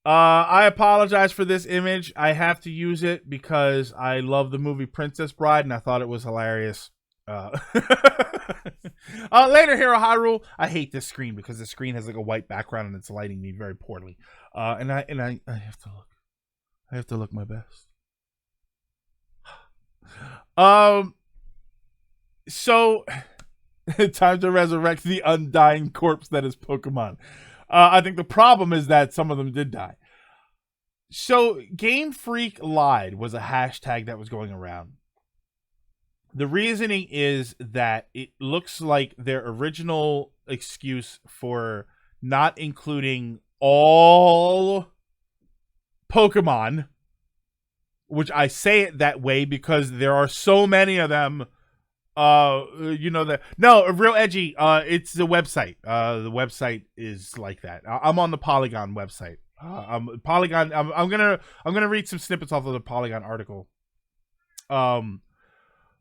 I apologize for this image. I have to use it because I love the movie Princess Bride and I thought it was hilarious. Later, Hero Hyrule. I hate this screen because the screen has like a white background and it's lighting me very poorly. And I have to look. I have to look my best. So time to resurrect the undying corpse that is Pokemon. I think the problem is that some of them did die. So Game Freak lied was a hashtag that was going around. The reasoning is that it looks like their original excuse for not including all Pokemon, which I say it that way because there are so many of them. Real edgy. It's the website. The website is like that. I'm on the Polygon website. Polygon. I'm gonna read some snippets off of the Polygon article.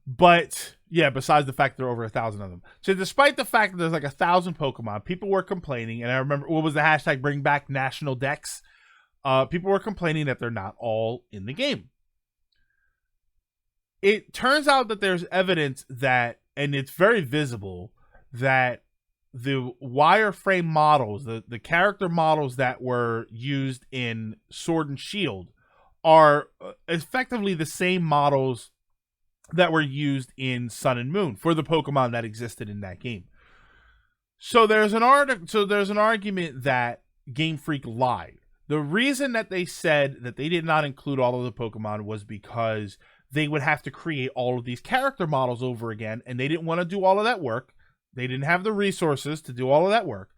But yeah, besides the fact there are over 1,000 of them. So despite the fact that there's like 1,000 Pokemon, people were complaining, and I remember what was the hashtag bring back national Dex. People were complaining that they're not all in the game. It turns out that there's evidence that, and it's very visible, that the wireframe models, the character models that were used in Sword and Shield are effectively the same models that were used in Sun and Moon for the Pokemon that existed in that game. So there's an argument that Game Freak lied. The reason that they said that they did not include all of the Pokemon was because they would have to create all of these character models over again, and they didn't want to do all of that work. They didn't have the resources to do all of that work,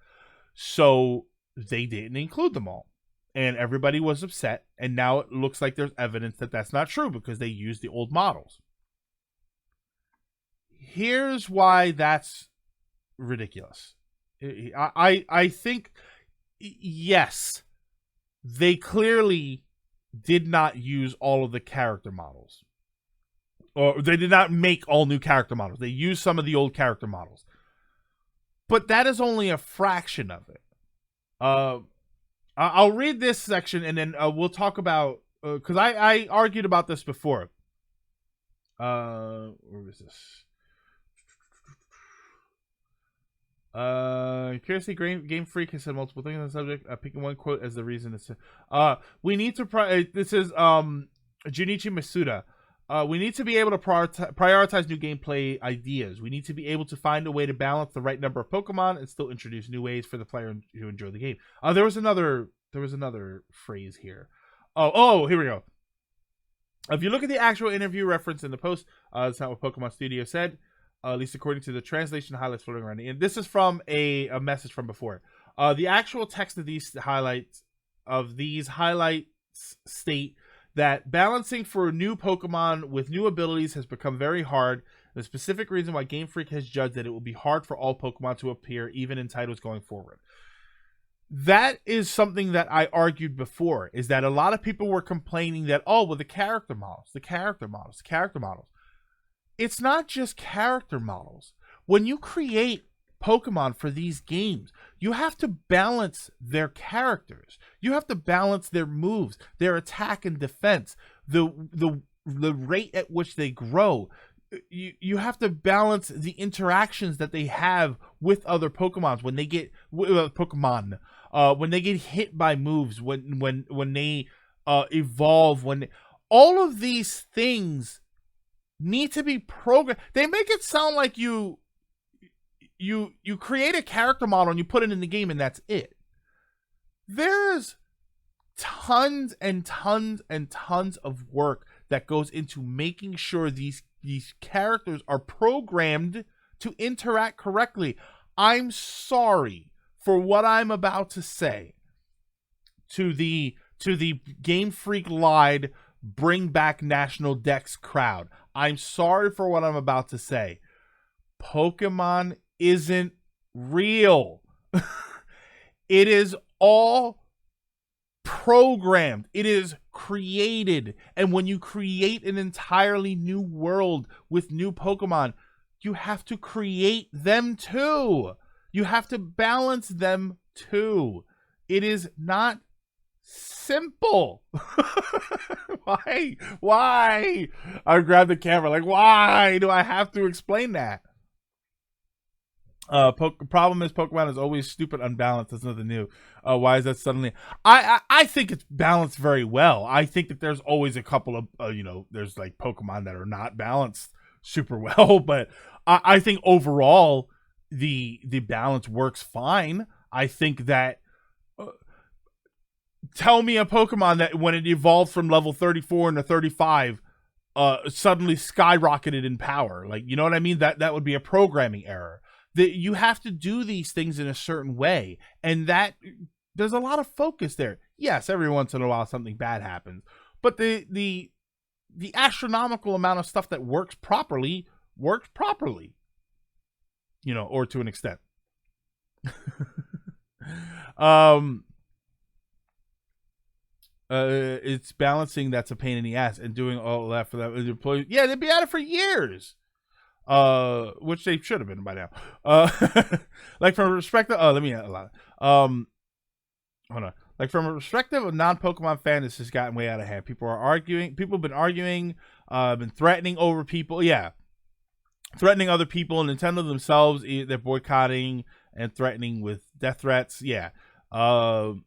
so they didn't include them all. And everybody was upset, and now it looks like there's evidence that that's not true because they used the old models. Here's why that's ridiculous. I think, yes, they clearly did not use all of the character models. Or they did not make all new character models. They used some of the old character models. But that is only a fraction of it. I'll read this section and then we'll talk about... Because I argued about this before. Where is this? Curiously, Game Freak has said multiple things on the subject. Picking one quote as the reason. We need to... This is Junichi Masuda. We need to be able to prioritize new gameplay ideas. We need to be able to find a way to balance the right number of Pokemon and still introduce new ways for the player to enjoy the game. There was another phrase here. Oh, here we go. If you look at the actual interview reference in the post, that's not what Pokemon Studio said, at least according to the translation highlights floating around. And this is from a message from before. The actual text of these highlights state that balancing for new Pokemon with new abilities has become very hard. The specific reason why Game Freak has judged that it will be hard for all Pokemon to appear, even in titles going forward. That is something that I argued before, is that a lot of people were complaining that, the character models. It's not just character models. When you create Pokemon for these games, you have to balance their characters. You have to balance their moves, their attack and defense, the rate at which they grow. You have to balance the interactions that they have with other Pokemon when they get when they get hit by moves, when they evolve, all of these things need to be programmed. They make it sound like you create a character model and you put it in the game and that's it. There's tons and tons and tons of work that goes into making sure these characters are programmed to interact correctly. I'm sorry for what I'm about to say to the Game Freak lied, bring back national Dex crowd. I'm sorry for what I'm about to say. Pokemon isn't real. It is all programmed. It is created. And when you create an entirely new world with new Pokemon, you have to create them too. You have to balance them too. It is not Simple. Why? I grabbed the camera like, why do I have to explain that? Problem is Pokemon is always stupid unbalanced. That's nothing new. Why is that suddenly? I think it's balanced very well. I think that there's always a couple of there's like Pokemon that are not balanced super well, but I think overall the balance works fine. I think that tell me a Pokemon that when it evolved from level 34 into 35 suddenly skyrocketed in power. Like, you know what I mean? That would be a programming error. That you have to do these things in a certain way, and that there's a lot of focus there. Yes, every once in a while something bad happens, but the astronomical amount of stuff that works properly, or to an extent. It's balancing that's a pain in the ass, and doing all that for that employees. Yeah, they'd be at it for years. Which they should have been by now. Like from a perspective, let me hold on. Like from a perspective of non-Pokemon fan, this has gotten way out of hand. People have been arguing, been threatening over people. Yeah, threatening other people. Nintendo themselves, they're boycotting and threatening with death threats. Yeah. Oh,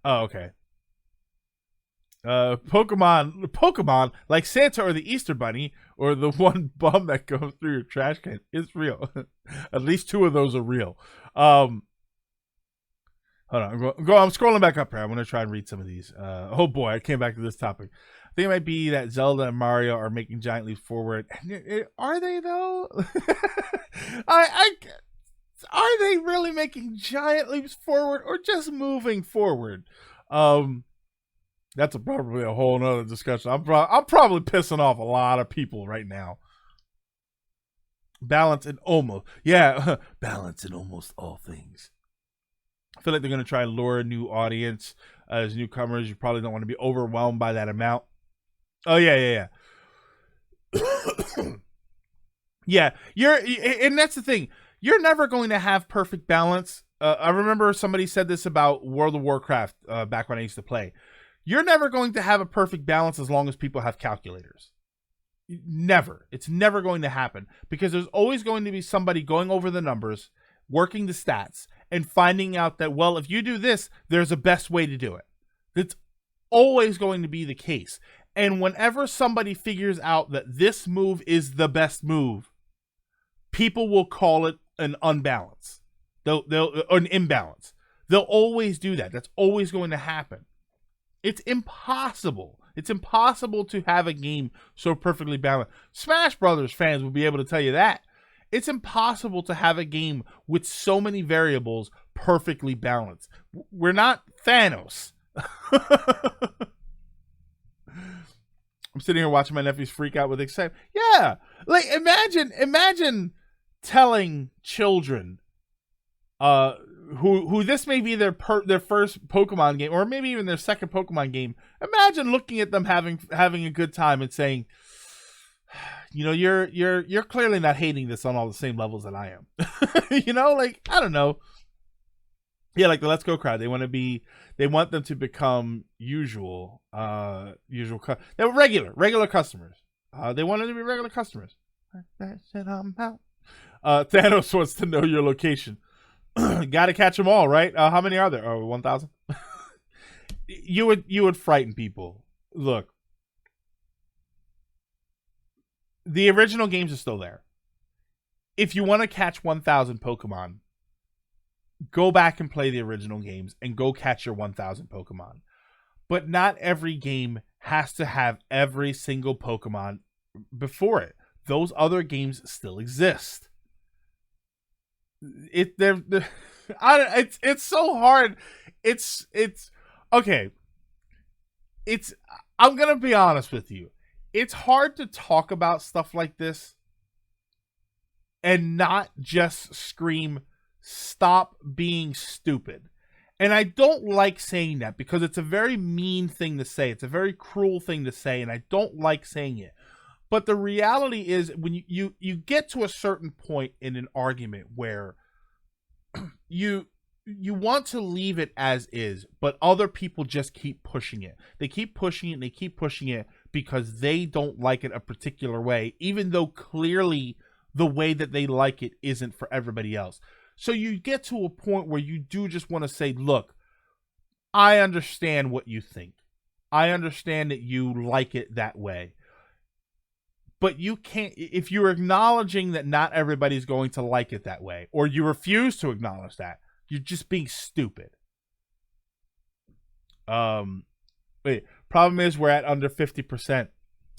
okay. Pokemon like Santa or the Easter Bunny or the one bum that goes through your trash can is real. At least two of those are real. Hold on, I'm scrolling back up here. I'm gonna try and read some of these. Oh boy, I came back to this topic. I think it might be that Zelda and Mario are making giant leaps forward. Are they though? Are they really making giant leaps forward or just moving forward? That's probably a whole nother discussion. I'm probably pissing off a lot of people right now. Balance in almost all things. I feel like they're going to try and lure a new audience as newcomers. You probably don't want to be overwhelmed by that amount. Oh, yeah. Yeah, and that's the thing. You're never going to have perfect balance. I remember somebody said this about World of Warcraft back when I used to play. You're never going to have a perfect balance as long as people have calculators. Never. It's never going to happen because there's always going to be somebody going over the numbers, working the stats, and finding out that, well, if you do this, there's a best way to do it. It's always going to be the case. And whenever somebody figures out that this move is the best move, people will call it an unbalance. They'll an imbalance. They'll always do that. That's always going to happen. It's impossible. It's impossible to have a game so perfectly balanced. Smash Brothers fans will be able to tell you that. It's impossible to have a game with so many variables perfectly balanced. We're not Thanos. I'm sitting here watching my nephews freak out with excitement. Yeah. Like imagine telling children who this may be their first Pokemon game, or maybe even their second Pokemon game. Imagine looking at them having a good time and saying, you're clearly not hating this on all the same levels that I am. Like, I don't know. Yeah, like the Let's Go crowd, they want them to become they're regular customers. They want them to be regular customers. Thanos wants to know your location. Gotta catch them all, right? How many are there? Oh, 1,000. You would frighten people. Look, the original games are still there. If you want to catch 1,000 Pokemon, go back and play the original games and go catch your 1,000 Pokemon. But not every game has to have every single Pokemon before it. Those other games still exist. It's so hard. It's okay. I'm gonna be honest with you. It's hard to talk about stuff like this and not just scream, "Stop being stupid." And I don't like saying that because it's a very mean thing to say. It's a very cruel thing to say, and I don't like saying it. But the reality is when you get to a certain point in an argument where you you want to leave it as is, but other people just keep pushing it. They keep pushing it and they keep pushing it because they don't like it a particular way, even though clearly the way that they like it isn't for everybody else. So you get to a point where you do just want to say, look, I understand what you think. I understand that you like it that way. But you can't, if you're acknowledging that not everybody's going to like it that way, or you refuse to acknowledge that, you're just being stupid. Problem is we're at under 50%.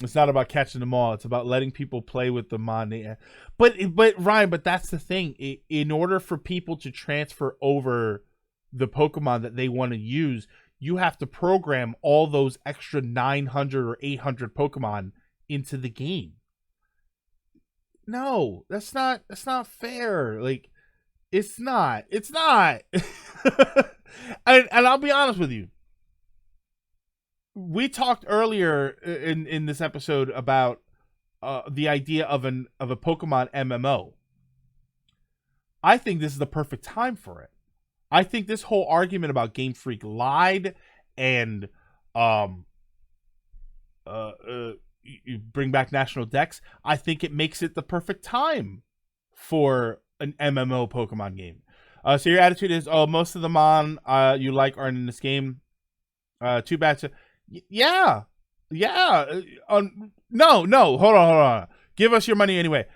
It's not about catching them all. It's about letting people play with them on the. But Ryan, but that's the thing. In order for people to transfer over the Pokemon that they want to use, you have to program all those extra 900 or 800 Pokemon into the game. No, that's not fair. Like, it's not. and I'll be honest with you. We talked earlier in this episode about the idea of a Pokemon MMO. I think this is the perfect time for it. I think this whole argument about Game Freak lied and you bring back National Dex, I think it makes it the perfect time for an MMO Pokemon game. So your attitude is, oh, most of the Mon you like aren't in this game. Too bad. Yeah. No. Hold on. Give us your money anyway.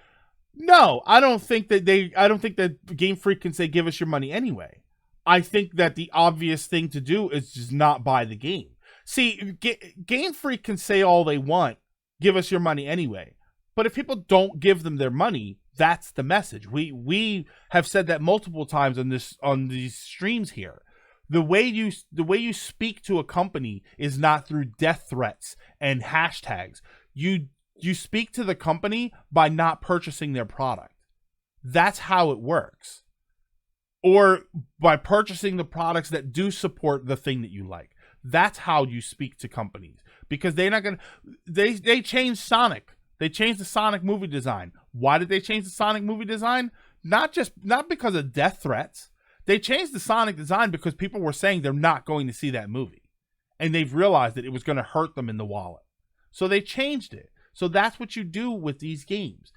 No, I don't think that Game Freak can say give us your money anyway. I think that the obvious thing to do is just not buy the game. See, Game Freak can say all they want, give us your money anyway. But if people don't give them their money, that's the message. We have said that multiple times on these streams here. The way you speak to a company is not through death threats and hashtags. You speak to the company by not purchasing their product. That's how it works. Or by purchasing the products that do support the thing that you like. That's how you speak to companies. Because they're not going to... They changed Sonic. They changed the Sonic movie design. Why did they change the Sonic movie design? Not because of death threats. They changed the Sonic design because people were saying they're not going to see that movie. And they've realized that it was going to hurt them in the wallet. So they changed it. So that's what you do with these games.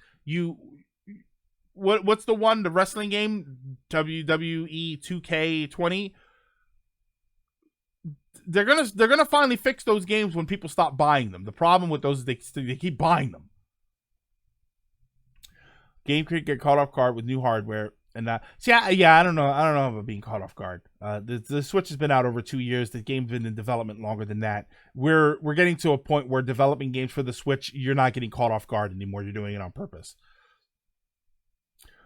What's the one, the wrestling game, WWE 2K20? They're gonna finally fix those games when people stop buying them. The problem with those is they keep buying them. Game Freak get caught off guard with new hardware, and I don't know about being caught off guard. The Switch has been out over 2 years. The game's been in development longer than that. We're getting to a point where developing games for the Switch, you're not getting caught off guard anymore. You're doing it on purpose.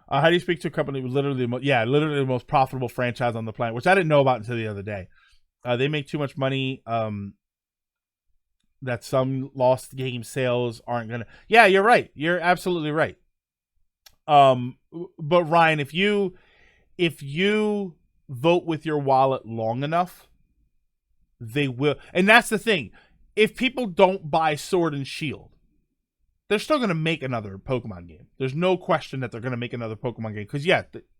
How do you speak to a company with literally the most profitable franchise on the planet, which I didn't know about until the other day? They make too much money that some lost game sales aren't going to... Yeah, you're right. You're absolutely right. But Ryan, if you vote with your wallet long enough, they will. And that's the thing. If people don't buy Sword and Shield, they're still going to make another Pokemon game. There's no question that they're going to make another Pokemon game because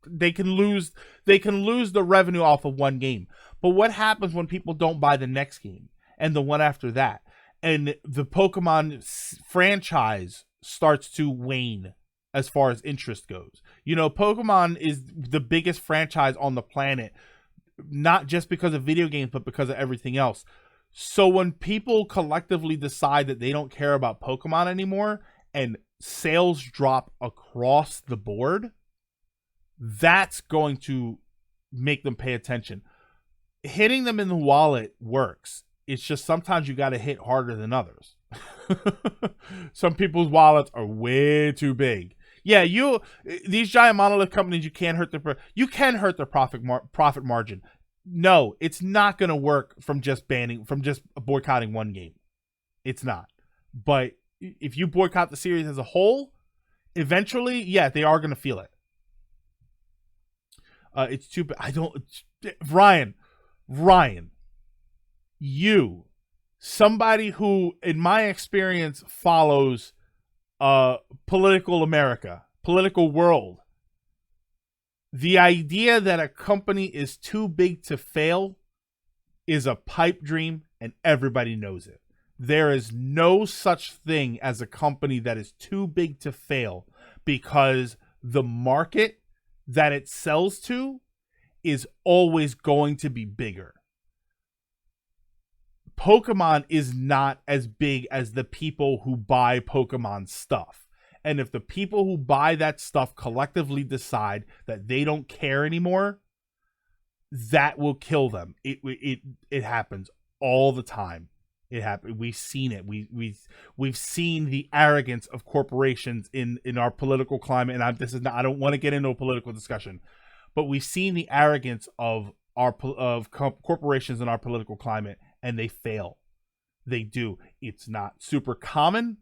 they can lose the revenue off of one game. But what happens when people don't buy the next game and the one after that, and the Pokemon franchise starts to wane as far as interest goes? You know, Pokemon is the biggest franchise on the planet, not just because of video games, but because of everything else. So when people collectively decide that they don't care about Pokemon anymore and sales drop across the board, that's going to make them pay attention. Hitting them in the wallet works. It's just sometimes you got to hit harder than others. Some people's wallets are way too big. Yeah, these giant monolith companies, you can hurt their profit margin. No, it's not going to work from just boycotting one game. It's not. But if you boycott the series as a whole, eventually, yeah, they are going to feel it. It's too bad. Ryan, somebody who, in my experience, follows political America, political world, The idea that a company is too big to fail is a pipe dream, and everybody knows it. There is no such thing as a company that is too big to fail, because the market that it sells to is always going to be bigger. Pokemon is not as big as the people who buy Pokemon stuff. And if the people who buy that stuff collectively decide that they don't care anymore, that will kill them. It happens all the time. It happened. We've seen it. We've seen the arrogance of corporations in our political climate. And I don't want to get into a political discussion, but we've seen the arrogance of corporations in our political climate, and they fail. They do. It's not super common,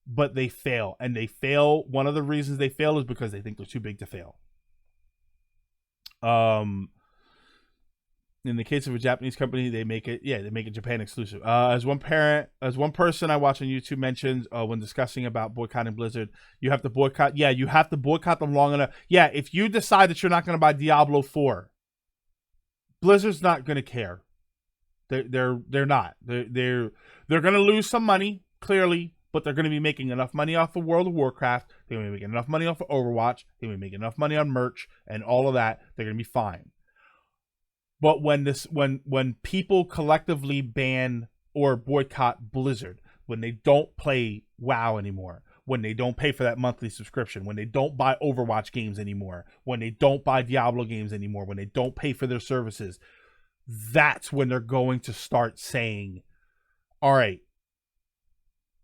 but they fail. And they fail. One of the reasons they fail is because they think they're too big to fail. In the case of a Japanese company, they make it Japan exclusive. As one person I watch on YouTube mentions when discussing about boycotting Blizzard, you have to boycott. Yeah, you have to boycott them long enough. Yeah, if you decide that you're not going to buy Diablo 4, Blizzard's not going to care. They're not. They're going to lose some money, clearly, but they're going to be making enough money off of World of Warcraft. They're going to be making enough money off of Overwatch. They're going to be making enough money on merch and all of that. They're going to be fine. But when people collectively ban or boycott Blizzard, when they don't play WoW anymore, when they don't pay for that monthly subscription, when they don't buy Overwatch games anymore, when they don't buy Diablo games anymore, when they don't pay for their services, that's when they're going to start saying, all right,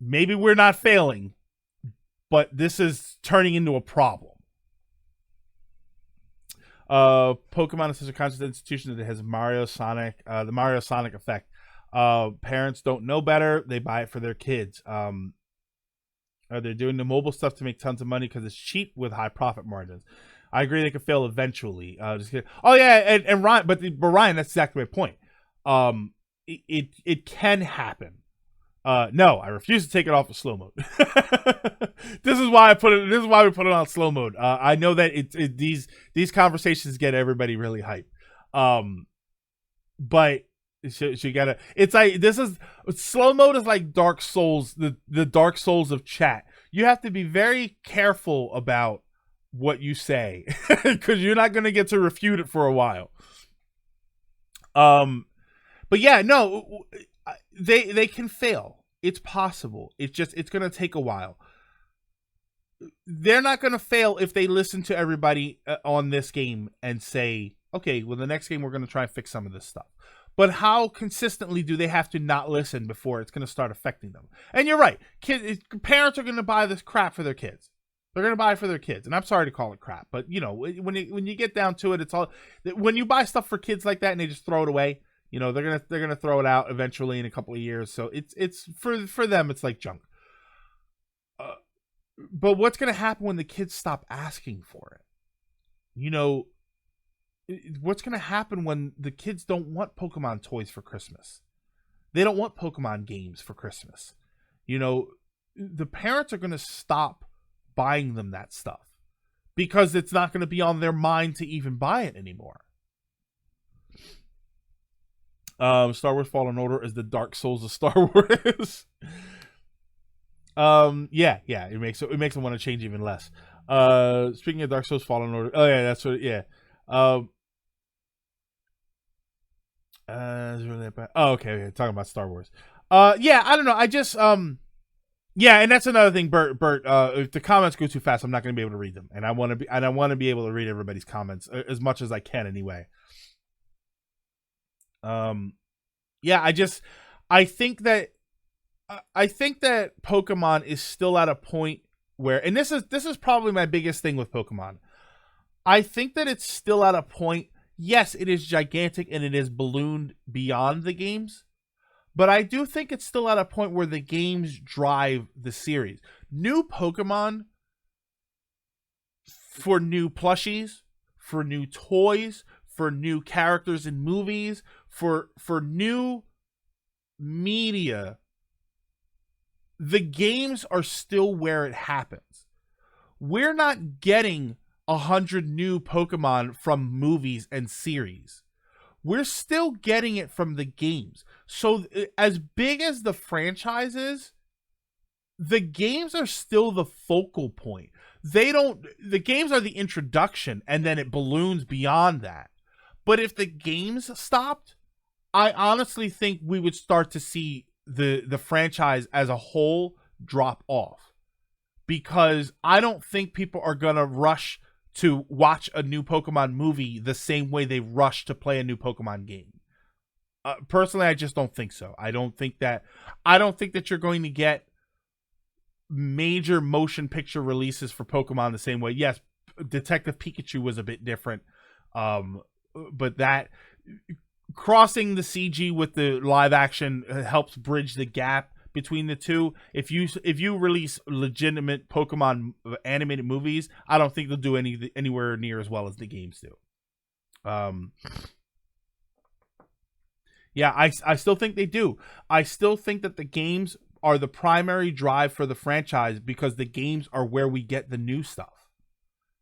maybe we're not failing, but this is turning into a problem. Pokemon is such a conscious institution that it has the Mario Sonic effect. Parents don't know better. They buy it for their kids. They're doing the mobile stuff to make tons of money because it's cheap with high profit margins. I agree they could fail eventually. Just kidding. Oh yeah, and Ryan, but Ryan, that's exactly my point. It can happen. No, I refuse to take it off of slow mode. This is why we put it on slow mode. I know that these conversations get everybody really hyped. But she gotta. It's like slow mode is like Dark Souls, the Dark Souls of chat. You have to be very careful about what you say because you're not gonna get to refute it for a while. But yeah, no. They can fail. It's possible. It's going to take a while. They're not going to fail if they listen to everybody on this game and say, okay, well, the next game we're going to try and fix some of this stuff. But how consistently do they have to not listen before it's going to start affecting them? And you're right. Parents are going to buy this crap for their kids. They're going to buy it for their kids. And I'm sorry to call it crap, but you know, when you get down to it, it's all when you buy stuff for kids like that and they just throw it away. You know, they're gonna throw it out eventually in a couple of years. So it's for them, it's like junk. But what's gonna happen when the kids stop asking for it? You know, what's gonna happen when the kids don't want Pokemon toys for Christmas? They don't want Pokemon games for Christmas. You know, the parents are gonna stop buying them that stuff because it's not gonna be on their mind to even buy it anymore. Star Wars Fallen Order is the Dark Souls of Star Wars. Yeah, it makes them want to change even less. Speaking of Dark Souls Fallen Order, oh yeah, that's what. Yeah. Oh, okay, talking about Star Wars. Yeah, I don't know. I just yeah, and that's another thing, Bert. If the comments go too fast, I'm not going to be able to read them, and I want to be able to read everybody's comments as much as I can anyway. Yeah, I think that Pokemon is still at a point where, and this is probably my biggest thing with Pokemon. I think that it's still at a point. Yes, it is gigantic and it is ballooned beyond the games, but I do think it's still at a point where the games drive the series. New Pokemon for new plushies, for new toys, for new characters in movies, for new media, the games are still where it happens. We're not getting 100 new Pokemon from movies and series. We're still getting it from the games. So as big as the franchise is, the games are still the focal point. The games are the introduction, and then it balloons beyond that. But if the games stopped, I honestly think we would start to see the franchise as a whole drop off, because I don't think people are gonna rush to watch a new Pokemon movie the same way they rush to play a new Pokemon game. Personally, I just don't think so. I don't think that you're going to get major motion picture releases for Pokemon the same way. Yes, Detective Pikachu was a bit different, but that crossing the CG with the live action helps bridge the gap between the two. If you release legitimate Pokemon animated movies, I don't think they'll do anywhere near as well as the games do. Yeah, I still think they do. I still think that the games are the primary drive for the franchise, because the games are where we get the new stuff.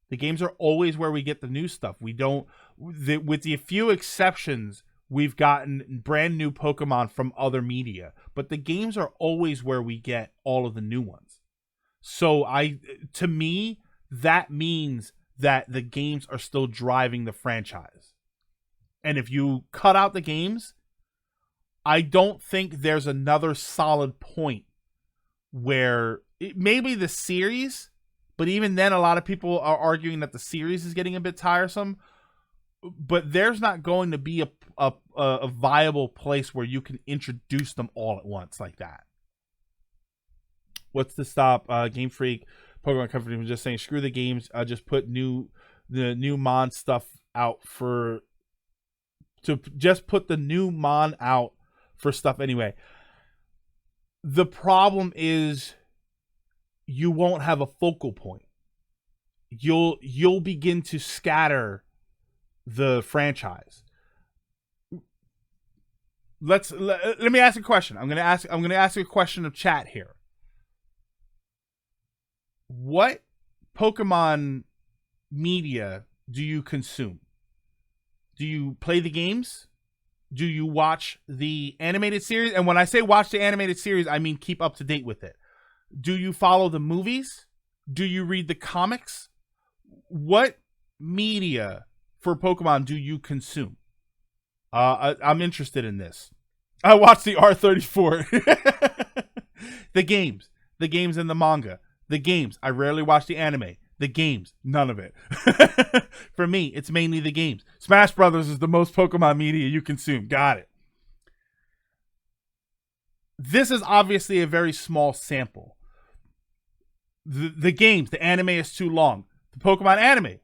The games are always where we get the new stuff. We don't, with the few exceptions, we've gotten brand new Pokemon from other media, but the games are always where we get all of the new ones. So to me, that means that the games are still driving the franchise. And if you cut out the games, I don't think there's another solid point where maybe the series, but even then, a lot of people are arguing that the series is getting a bit tiresome. But there's not going to be a viable place where you can introduce them all at once like that. What's to stop Game Freak, Pokemon Company was just saying, screw the games, just put the new Mon stuff out just put the new Mon out for stuff anyway. The problem is you won't have a focal point. You'll begin to scatter the franchise. Let me ask a question. I'm gonna ask a question of chat here. What Pokemon media do you consume? Do you play the games? Do you watch the animated series? And when I say watch the animated series, I mean keep up to date with it. Do you follow the movies? Do you read the comics? What media for Pokemon do you consume? I'm interested in this. I watched the R34. The games and the manga. The games. I rarely watch the anime. The games, none of it. For me, it's mainly the games. Smash Brothers is the most Pokemon media you consume. Got it. This is obviously a very small sample. The games, the anime is too long. The Pokemon anime.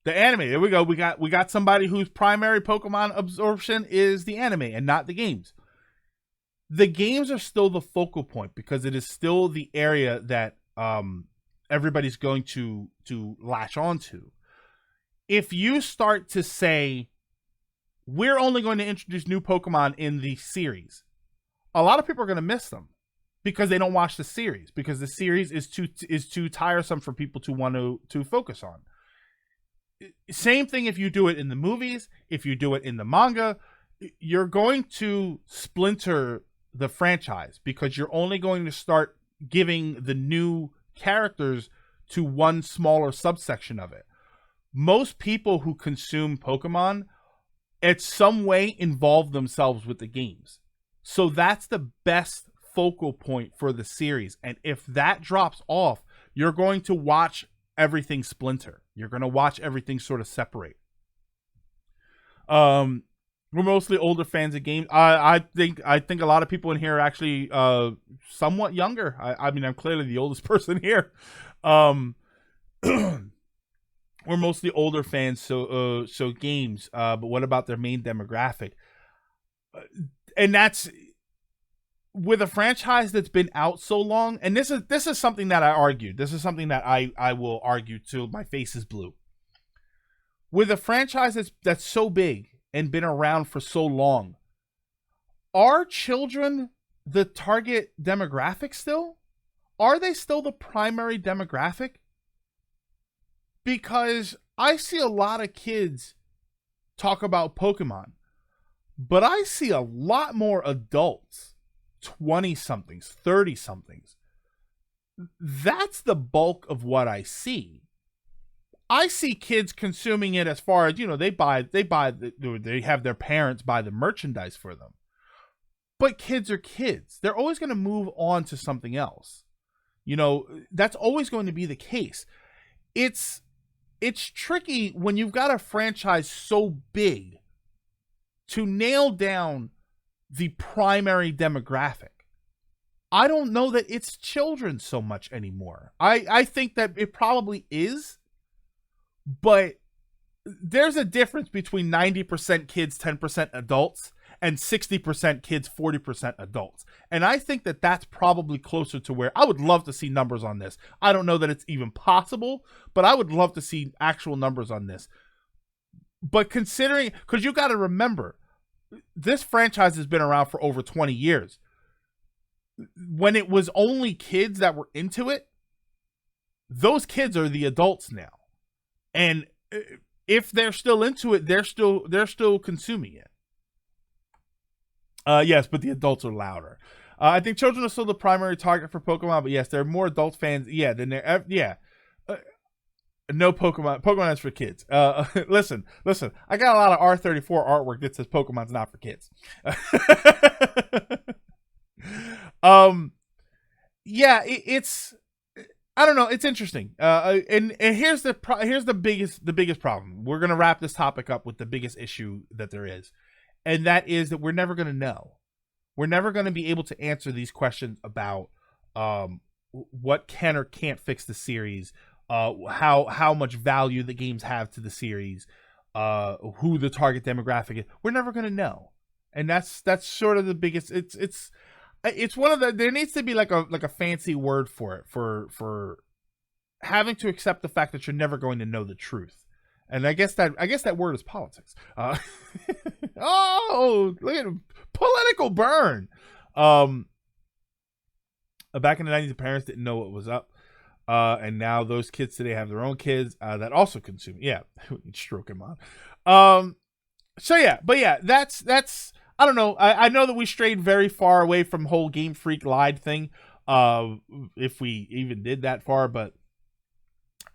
The anime, there we go. We got somebody whose primary Pokemon absorption is the anime and not the games. The games are still the focal point because it is still the area that everybody's going to latch onto. If you start to say, we're only going to introduce new Pokemon in the series, a lot of people are going to miss them because they don't watch the series, because the series is too tiresome for people to want to focus on. Same thing if you do it in the movies, if you do it in the manga, you're going to splinter the franchise because you're only going to start giving the new characters to one smaller subsection of it. Most people who consume Pokemon in some way involve themselves with the games. So that's the best focal point for the series. And if that drops off, you're going to watch everything splinter. You're going to watch everything sort of separate. We're mostly older fans of games. I think a lot of people in here are actually somewhat younger. I mean, I'm clearly the oldest person here. We're mostly older fans, so games. But what about their main demographic? And that's with a franchise that's been out so long. And this is something that I argued. This is something that I will argue till my face is blue. With a franchise that's so big and been around for so long, are children the target demographic still? Are they still the primary demographic? because I see a lot of kids talk about Pokemon, but I see a lot more adults, 20-somethings, 30-somethings. That's the bulk of what I see. I see kids consuming it as far as, they have their parents buy the merchandise for them. But kids are kids. They're always going to move on to something else. That's always going to be the case. It's tricky when you've got a franchise so big to nail down the primary demographic. I don't know that it's children so much anymore. I think that it probably is, but there's a difference between 90% kids, 10% adults, and 60% kids, 40% adults. And I think that that's probably closer to where I would love to see numbers on this. I don't know that it's even possible, but I would love to see actual numbers on this. But considering, because you got to remember, this franchise has been around for over 20 years. When it was only kids that were into it, those kids are the adults now. And if they're still into it, they're still consuming it. Yes, but the adults are louder. I think children are still the primary target for Pokemon, but yes, there are more adult fans. Yeah, than there. Yeah, no Pokemon. Pokemon is for kids. Listen. I got a lot of R34 artwork that says Pokemon's not for kids. Yeah, it's. I don't know. It's interesting. And here's the biggest problem. We're gonna wrap this topic up with the biggest issue that there is. And that is that we're never going to know. We're never going to be able to answer these questions about what can or can't fix the series, how much value the games have to the series, who the target demographic is. We're never going to know, and that's sort of the biggest. It's one of the. There needs to be like a fancy word for it for having to accept the fact that you're never going to know the truth. And I guess that word is politics. Oh, look at him. Political burn. Back in the 90s, the parents didn't know what was up. And now those kids today have their own kids that also consume. Yeah, stroke him on. So yeah, but yeah, that's I don't know. I know that we strayed very far away from whole Game Freak lied thing. If we even did that far, but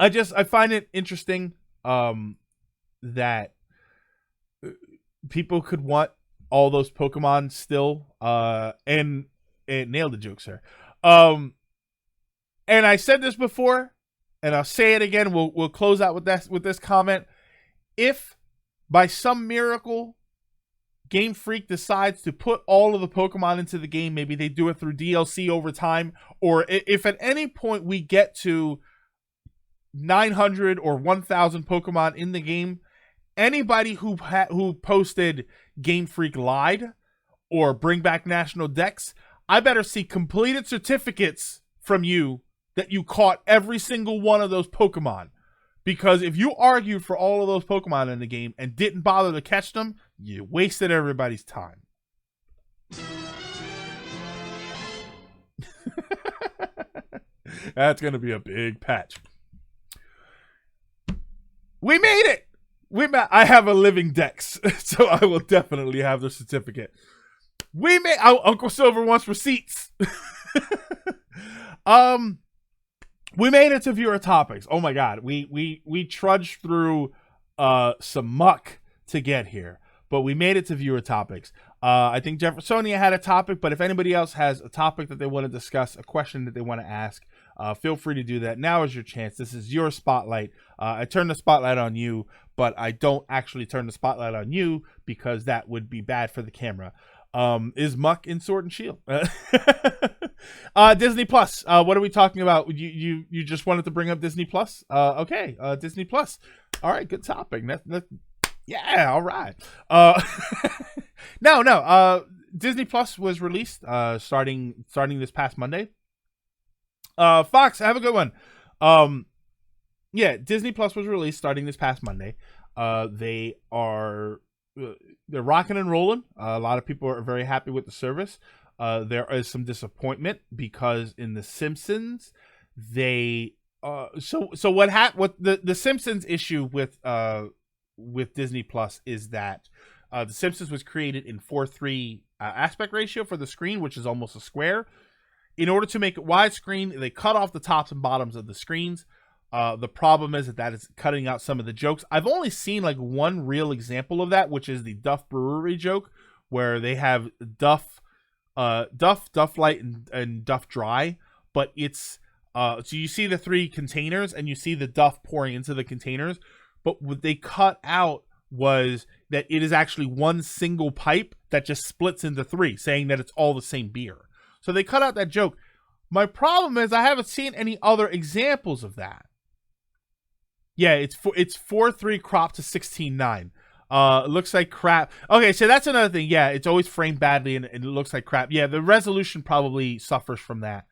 I find it interesting that people could want all those Pokemon still, and nailed the joke, sir. And I said this before, and I'll say it again. We'll close out with this comment. If by some miracle Game Freak decides to put all of the Pokemon into the game, maybe they do it through DLC over time, or if at any point we get to 900 or 1,000 Pokemon in the game, anybody who posted Game Freak lied or bring back National Dex, I better see completed certificates from you that you caught every single one of those Pokemon. Because if you argued for all of those Pokemon in the game and didn't bother to catch them, you wasted everybody's time. That's going to be a big patch. We made it. I have a living Dex, so I will definitely have the certificate. We made. Uncle Silver wants receipts. We made it to viewer topics. Oh my god, we trudged through some muck to get here, but we made it to viewer topics. I think Jeffersonia had a topic, but if anybody else has a topic that they want to discuss, a question that they want to ask, feel free to do that. Now is your chance. This is your spotlight. I turn the spotlight on you, but I don't actually turn the spotlight on you because that would be bad for the camera. Is Muck in Sword and Shield? Disney Plus. What are we talking about? You just wanted to bring up Disney Plus? Okay. Disney Plus. All right. Good topic. Yeah. All right. No. Disney Plus was released starting this past Monday. Fox, have a good one. Yeah, Disney Plus was released starting this past Monday. They're rocking and rolling. A lot of people are very happy with the service. There is some disappointment because in The Simpsons, they So what the Simpsons issue with Disney Plus is that the Simpsons was created in 4:3 aspect ratio for the screen, which is almost a square. In order to make it widescreen, they cut off the tops and bottoms of the screens. The problem is that is cutting out some of the jokes. I've only seen like one real example of that, which is the Duff Brewery joke, where they have Duff Light, and Duff Dry, but it's so you see the three containers and you see the Duff pouring into the containers, but what they cut out was that it is actually one single pipe that just splits into three, saying that it's all the same beer. So they cut out that joke. My problem is I haven't seen any other examples of that. Yeah, it's 4:3 crop to 16:9. It looks like crap. Okay, so that's another thing. Yeah, it's always framed badly and it looks like crap. Yeah, the resolution probably suffers from that.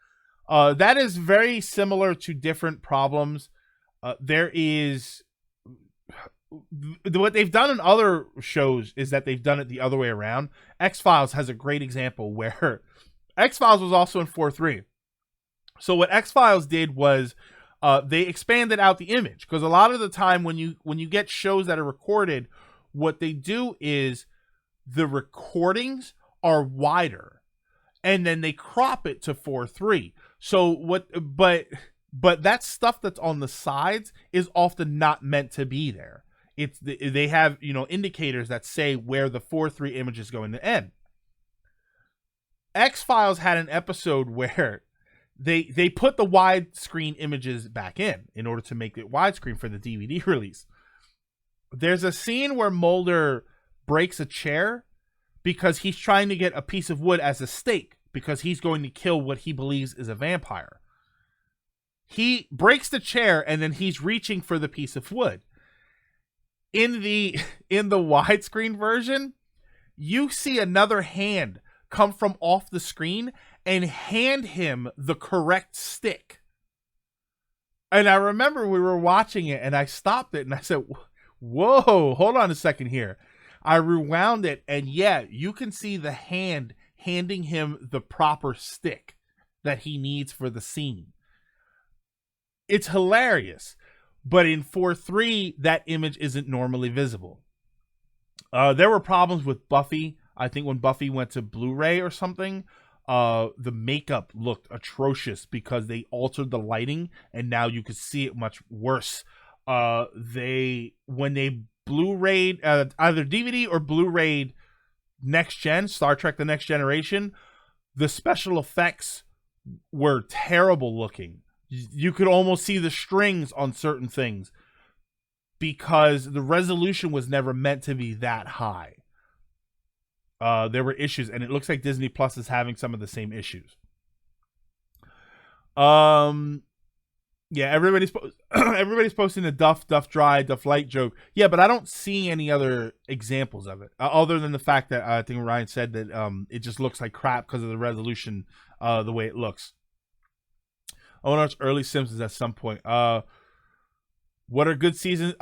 That is very similar to different problems. There is what they've done in other shows is that they've done it the other way around. X-Files has a great example where X-Files was also in 4:3. So what X-Files did was they expanded out the image, because a lot of the time when you get shows that are recorded, what they do is the recordings are wider and then they crop it to 4:3. So but that stuff that's on the sides is often not meant to be there. They have, indicators that say where the 4:3 image is going to end. X-Files had an episode where they put the widescreen images back in order to make it widescreen for the DVD release. There's a scene where Mulder breaks a chair because he's trying to get a piece of wood as a stake, because he's going to kill what he believes is a vampire. He breaks the chair and then he's reaching for the piece of wood. In the widescreen version, you see another hand come from off the screen and hand him the correct stick. And I remember we were watching it and I stopped it and I said, whoa, hold on a second here. I rewound it and yeah, you can see the hand handing him the proper stick that he needs for the scene. It's hilarious, but in 4:3, that image isn't normally visible. There were problems with Buffy. I think when Buffy went to Blu-ray or something, the makeup looked atrocious because they altered the lighting and now you could see it much worse. When they Blu-rayed either DVD or Blu-rayed Next Gen, Star Trek The Next Generation, the special effects were terrible looking. You could almost see the strings on certain things because the resolution was never meant to be that high. There were issues, and it looks like Disney Plus is having some of the same issues. Yeah, everybody's posting the Duff Dry, Duff Light joke. Yeah, but I don't see any other examples of it other than the fact that I think Ryan said that it just looks like crap because of the resolution, the way it looks. I want to watch early Simpsons at some point. What are good seasons?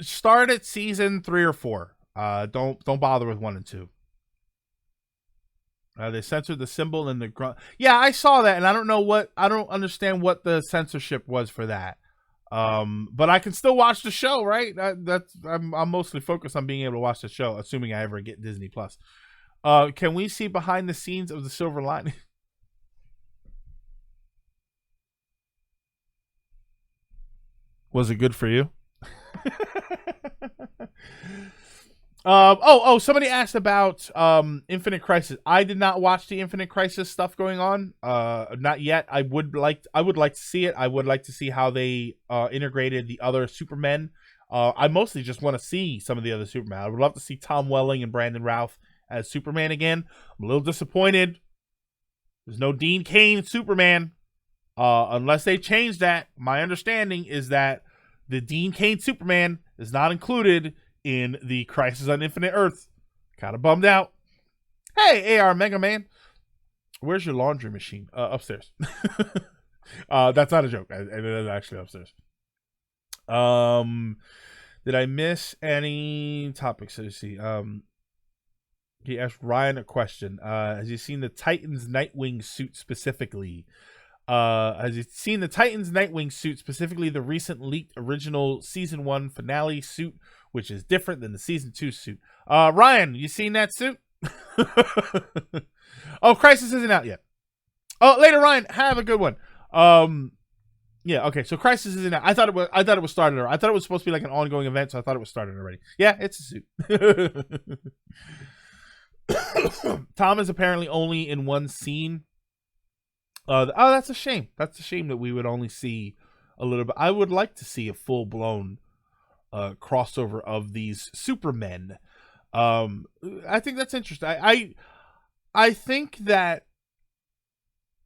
Start at season 3 or 4. Don't bother with 1 and 2. They censored the symbol and the grunt. Yeah, I saw that, and I don't understand what the censorship was for that. But I can still watch the show, right? I'm mostly focused on being able to watch the show, assuming I ever get Disney Plus. Can we see behind the scenes of the Silver Lining? Was it good for you? Somebody asked about Infinite Crisis. I did not watch the Infinite Crisis stuff going on. Not yet. I would like to see it. I would like to see how they integrated the other Supermen. I mostly just want to see some of the other Supermen. I would love to see Tom Welling and Brandon Routh as Superman again. I'm a little disappointed. There's no Dean Cain Superman. Unless they change that, my understanding is that the Dean Cain Superman is not included in the Crisis on Infinite Earth. Kind of bummed out. Hey, AR Mega Man. Where's your laundry machine? Upstairs. That's not a joke. It is actually upstairs. Did I miss any topics? Let's see. He asked Ryan a question. Has he seen the Titans Nightwing suit specifically? Has you seen the Titans Nightwing suit, specifically the recent leaked original season 1 finale suit, which is different than the season 2 suit? Ryan, you seen that suit? Oh, Crisis isn't out yet. Oh, later, Ryan. Have a good one. Yeah, okay. So Crisis isn't out. I thought it was started. I thought it was supposed to be like an ongoing event, so I thought it was started already. Yeah, it's a suit. Tom is apparently only in one scene. That's a shame. That's a shame that we would only see a little bit. I would like to see a full blown crossover of these Supermen. I think that's interesting. I think that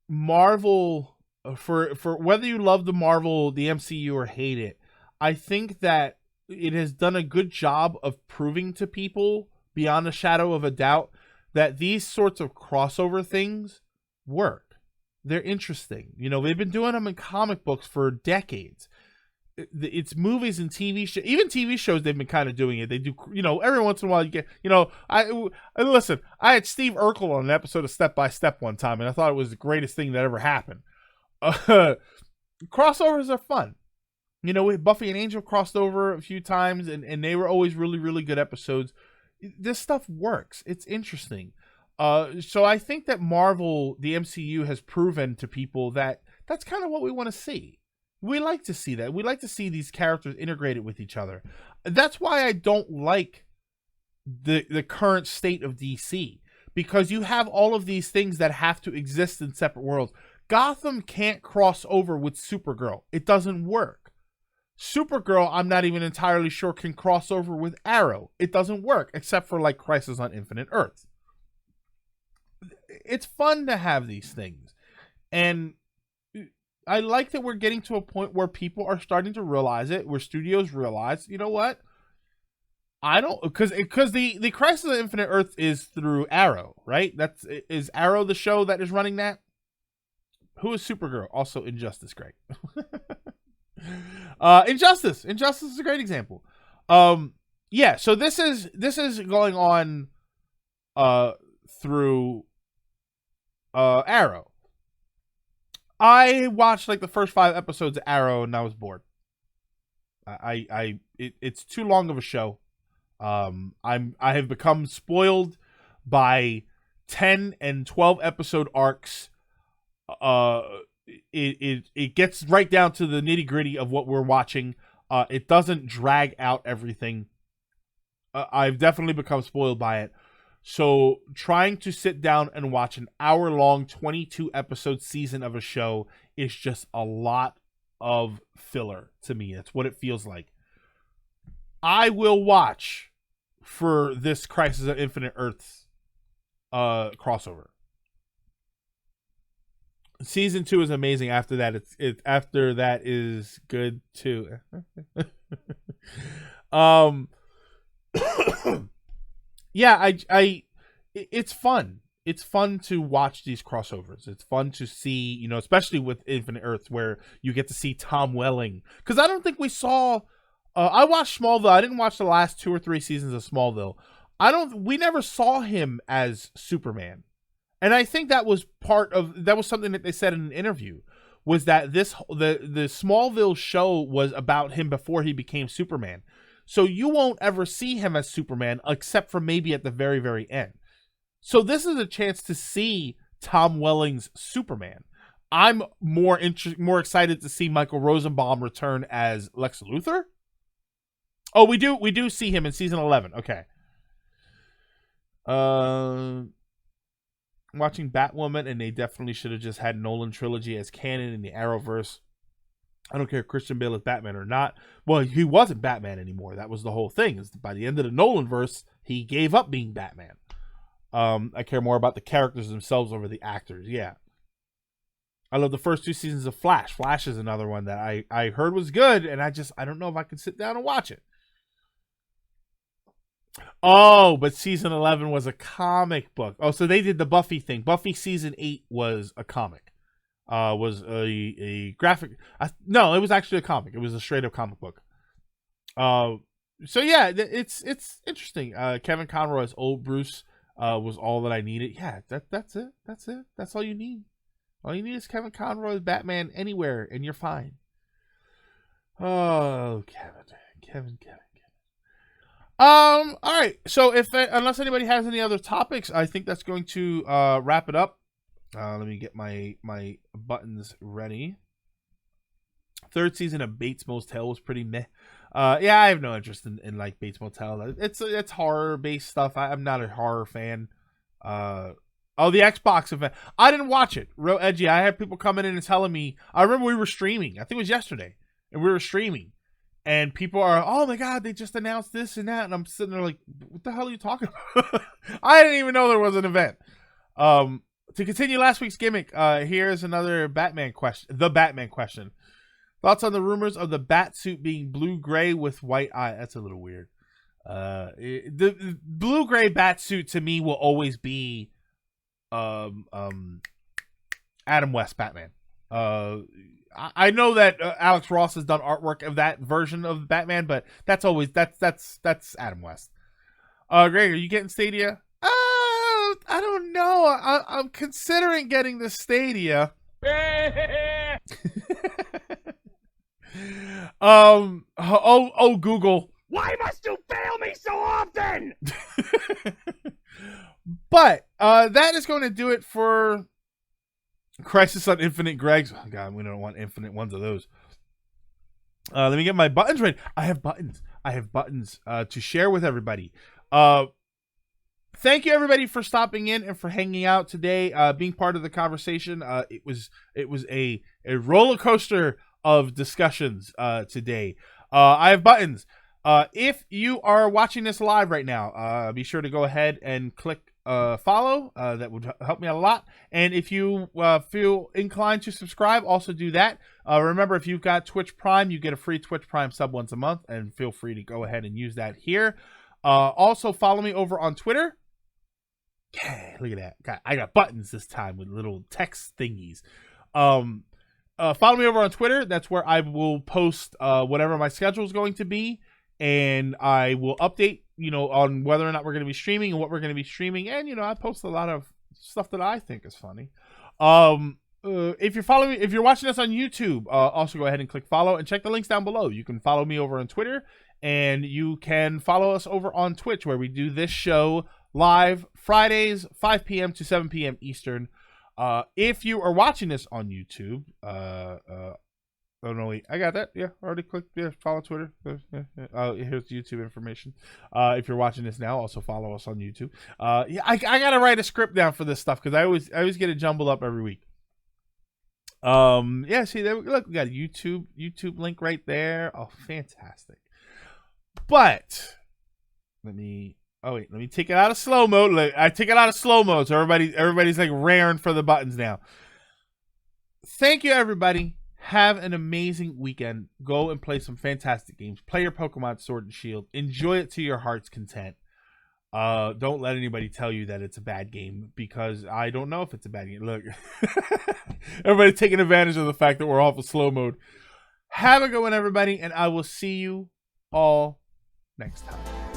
Marvel, for whether you love the MCU or hate it, I think that it has done a good job of proving to people beyond a shadow of a doubt that these sorts of crossover things work. They're interesting. You know, they've been doing them in comic books for decades. It's movies and TV shows, even TV shows. They've been kind of doing it. They do, you know, every once in a while you get, you know, listen. I had Steve Urkel on an episode of Step by Step one time, and I thought it was the greatest thing that ever happened. Crossovers are fun. You know, Buffy and Angel crossed over a few times, and they were always really, really good episodes. This stuff works. It's interesting. So I think that Marvel, the MCU, has proven to people that that's kind of what we want to see. We like to see that. We like to see these characters integrated with each other. That's why I don't like the current state of DC, because you have all of these things that have to exist in separate worlds. Gotham can't cross over with Supergirl. It doesn't work. Supergirl, I'm not even entirely sure, can cross over with Arrow. It doesn't work, except for like Crisis on Infinite Earths. It's fun to have these things. And I like that we're getting to a point where people are starting to realize it, where studios realize, you know what? I don't, because the Crisis on Infinite Earth is through Arrow, right? Is Arrow the show that is running that? Who is Supergirl? Also Injustice, great. Injustice is a great example. Yeah, so this is going on through Arrow. I watched like the first 5 episodes of Arrow and I was bored. It's too long of a show. I have become spoiled by 10 and 12 episode arcs. It gets right down to the nitty-gritty of what we're watching. It doesn't drag out everything. I've definitely become spoiled by it. So trying to sit down and watch an hour-long 22-episode season of a show is just a lot of filler to me. That's what it feels like. I will watch for this Crisis on Infinite Earths crossover. Season 2 is amazing. After that, after that is good too. Yeah, it's fun. It's fun to watch these crossovers. It's fun to see, you know, especially with Infinite Earths, where you get to see Tom Welling. Because I don't think we saw. I watched Smallville. I didn't watch the last 2 or 3 seasons of Smallville. We never saw him as Superman. And I think that was something that they said in an interview, was that the Smallville show was about him before he became Superman. So you won't ever see him as Superman except for maybe at the very, very end. So this is a chance to see Tom Welling's Superman. I'm more excited to see Michael Rosenbaum return as Lex Luthor. Oh, we do see him in season 11. Okay. Watching Batwoman, and they definitely should have just had Nolan trilogy as canon in the Arrowverse. I don't care if Christian Bale is Batman or not. Well, he wasn't Batman anymore. That was the whole thing. By the end of the Nolanverse, he gave up being Batman. I care more about the characters themselves over the actors. Yeah. I love the first 2 seasons of Flash. Flash is another one that I heard was good, and I don't know if I can sit down and watch it. Oh, but season 11 was a comic book. Oh, so they did the Buffy thing. Buffy season 8 was a comic. Was a graphic. No, it was actually a comic. It was a straight up comic book. So yeah, it's interesting. Kevin Conroy as old Bruce was all that I needed. Yeah, that's it. That's all you need. All you need is Kevin Conroy as Batman anywhere, and you're fine. Oh, Kevin. All right. So unless anybody has any other topics, I think that's going to wrap it up. Let me get my buttons ready. Third season of Bates Motel was pretty meh. Yeah, I have no interest in like Bates Motel. It's horror based stuff. I'm not a horror fan. The Xbox event. I didn't watch it. Real edgy. I had people coming in and telling me. I remember we were streaming. I think it was yesterday, and we were streaming, and people are, oh my god, they just announced this and that, and I'm sitting there like, what the hell are you talking about? I didn't even know there was an event. To continue last week's gimmick, here's another Batman question. The Batman question. Thoughts on the rumors of the bat suit being blue-gray with white eye? That's a little weird. The blue-gray bat suit to me will always be Adam West Batman. I know that Alex Ross has done artwork of that version of Batman, but that's Adam West. Greg, are you getting Stadia? I don't know. I'm considering getting the Stadia. Google. Why must you fail me so often? But that is going to do it for Crisis on Infinite Greg's. Oh god, we don't want infinite ones of those. Let me get my buttons ready. I have buttons to share with everybody. Thank you everybody for stopping in and for hanging out today, being part of the conversation. It was a roller coaster of discussions today. I have buttons. If you are watching this live right now, be sure to go ahead and click follow. That would help me out a lot. And if you feel inclined to subscribe, also do that. Remember, if you've got Twitch Prime, you get a free Twitch Prime sub once a month, and feel free to go ahead and use that here. Also, follow me over on Twitter. Yeah, look at that. I got buttons this time with little text thingies. Follow me over on Twitter. That's where I will post whatever my schedule is going to be, and I will update, on whether or not we're going to be streaming and what we're going to be streaming. And I post a lot of stuff that I think is funny. If you're watching us on YouTube, also go ahead and click follow and check the links down below. You can follow me over on Twitter, and you can follow us over on Twitch, where we do this show live Fridays, 5 p.m. to 7 p.m. Eastern. If you are watching this on YouTube, oh no, wait, I got that. Yeah, already clicked. Yeah, follow Twitter. Here's YouTube information. If you're watching this now, also follow us on YouTube. Yeah, I gotta write a script down for this stuff because I always get it jumbled up every week. Yeah, see there. Look, we got a YouTube link right there. Oh, fantastic. But let me take it out of slow mode. I take it out of slow mode, so everybody's like raring for the buttons now. Thank you, everybody. Have an amazing weekend. Go and play some fantastic games. Play your Pokemon Sword and Shield. Enjoy it to your heart's content. Don't let anybody tell you that it's a bad game, because I don't know if it's a bad game. Look, everybody taking advantage of the fact that we're off of slow mode. Have a good one, everybody, and I will see you all next time.